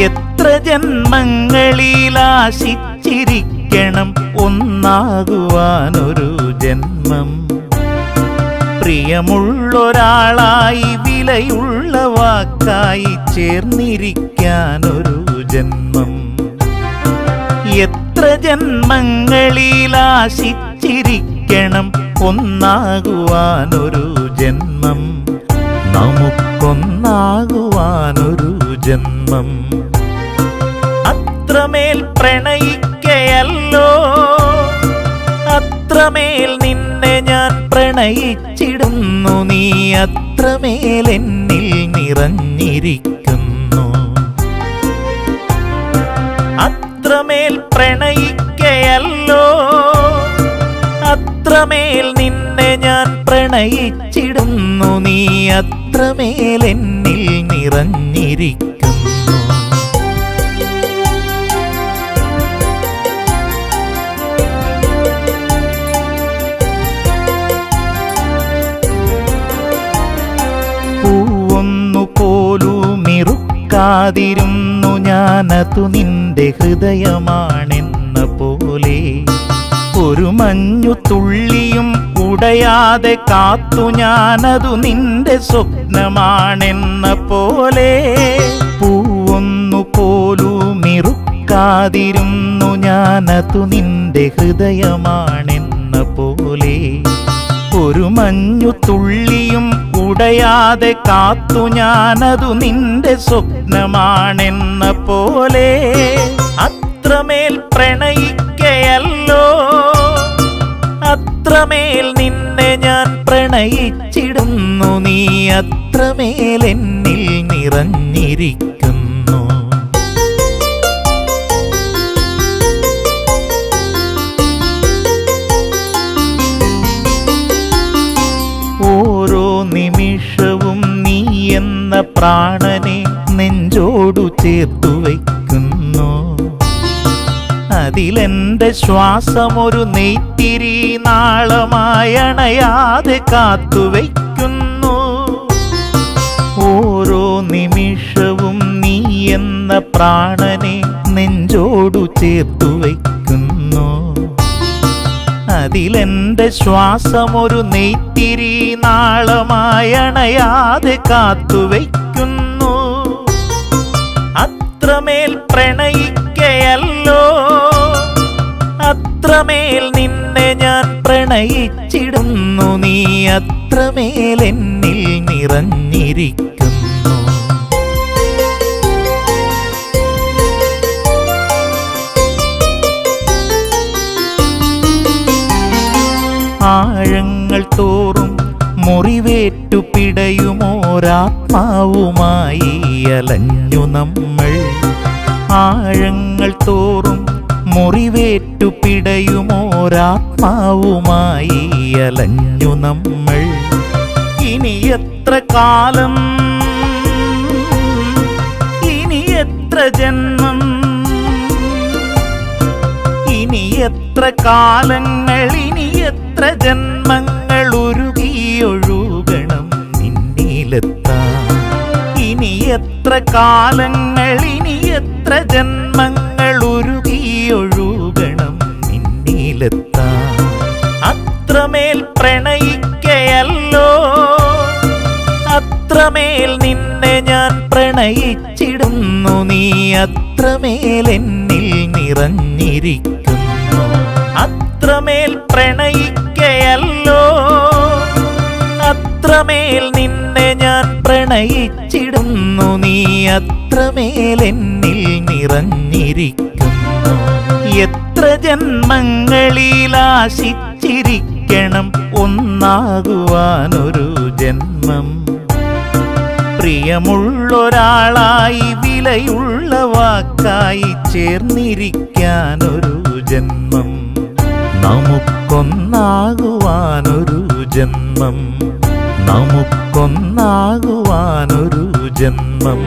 എത്ര ജന്മങ്ങളിലാശിച്ചിരിക്കണം ഒന്നാകുവാനൊരു ജന്മം. പ്രിയമുള്ളൊരാളായി വിലയുള്ള വാക്കായി ചേർന്നിരിക്കാനൊരു ജന്മം. എത്ര ജന്മങ്ങളിലാശിച്ചിരിക്കണം ഒന്നാകുവാനൊരു ജന്മം. നമുക്കൊന്നാകുവാനൊരു ജന്മം. അത്രമേൽ പ്രണയിക്കയല്ലോ, അത്രമേൽ നിന്നെ ഞാൻ പ്രണയിച്ചിടുന്നു. നീ അത്രമേൽ എന്നിൽ നിറഞ്ഞിരിക്കുന്നു. അത്രമേൽ പ്രണയിക്കയല്ലോ, അത്രമേൽ നിന്നെ ഞാൻ പ്രണയിച്ചിടുന്നു. നീ അത്രമേൽ എന്നിൽ നിറഞ്ഞിരിക്കുന്നു. പൂവൊന്നു പോലും ഇറുക്കാതിരുന്നു ഞാനതു നിന്റെ ഹൃദയമാണെന്ന പോലെ. ഒരു മഞ്ഞു തുള്ളിയും ഉടയാതെ കാത്തു ഞാനതു നിന്റെ സ്വപ്നമാണെന്ന പോലെ. പൂവൊന്നു പോലും ഇറുക്കാതിരുന്നു ഞാനതു നിന്റെ ഹൃദയമാണെന്ന പോലെ. ഒരു മഞ്ഞു തുള്ളിയും ഉടയാതെ കാത്തു ഞാനതു നിന്റെ സ്വപ്നമാണെന്ന പോലെ. അത്രമേൽ പ്രണയിക്കയല്ലോ, അത്രമേൽ നിന്നെ ഞാൻ പ്രണയിച്ചിടുന്നു. നീ അത്രമേൽ എന്നിൽ നിറഞ്ഞിരിക്കുന്നു. ഓരോ നിമിഷവും നീ എന്ന പ്രാണനെ നെഞ്ചോടു ചേർത്തു വയ്ക്കുന്നു. അതിലെന്റെ ശ്വാസമൊരു നെയ്ത്തിരി നാളമായി അണയാതെ കാത്തുവയ്ക്കുന്നു. ഓരോ നിമിഷവും നീ എന്ന പ്രാണനെ നെഞ്ചോടു ചേർത്തു വയ്ക്കുന്നു. അതിലെന്റെ ശ്വാസമൊരു നെയ്ത്തിരി നാളമായി അണയാതെ കാത്തുവയ്ക്കുന്നു. അത്രമേൽ പ്രണയിക്കയല്ലോ, അത്രമേൽ നിന്നെ ഞാൻ പ്രണയിച്ചിടുന്നു. നീ അത്രമേൽ എന്നിൽ നിറഞ്ഞിരിക്കുന്നു. ആഴങ്ങൾ തോറും മുറിവേറ്റു പിടയുമോരാത്മാവുമായി അലഞ്ഞു നമ്മൾ. ആഴങ്ങൾ തോറും മുറിവേറ്റു പിടയുമോരാത്മാവുമായി അലഞ്ഞു നമ്മൾ. ഇനി എത്ര കാലം, ഇനി എത്ര ജന്മം, ഇനി എത്ര കാലങ്ങൾ, ഇനി എത്ര ജന്മങ്ങൾ ഉരുകിയൊഴുകണം നിന്നിലെത്താൻ. ഇനി എത്ര കാലങ്ങൾ, ഇനി എത്ര ജന്മങ്ങൾ ഉരുകിയൊഴുകണം നിന്നിലെത്താൻ. അത്രമേൽ പ്രണയിക്കയല്ലോ, അത്രമേൽ നിന്നെ ഞാൻ പ്രണയിച്ചിടുന്നു. നീ അത്രമേൽ എന്നിൽ നിറഞ്ഞിരിക്കുന്നു. അത്രമേൽ പ്രണയിക്കയല്ലോ, അത്രമേൽ നിന്നെ ഞാൻ പ്രണയിച്ചിടുന്നു. നീ അത്രമേൽ എന്നിൽ നിറഞ്ഞിരിക്കുന്നു. എത്ര ജന്മങ്ങളിലാശിച്ചിരിക്കണം ഒന്നാകുവാനൊരു ജന്മം. പ്രിയമുള്ളൊരാളായി വിലയുള്ള വാക്കായി ചേർന്നിരിക്കാനൊരു ജന്മം. നമുക്കൊന്നാകുവാനൊരു ജന്മം. നമുക്കൊന്നാകുവാനൊരു ജന്മം.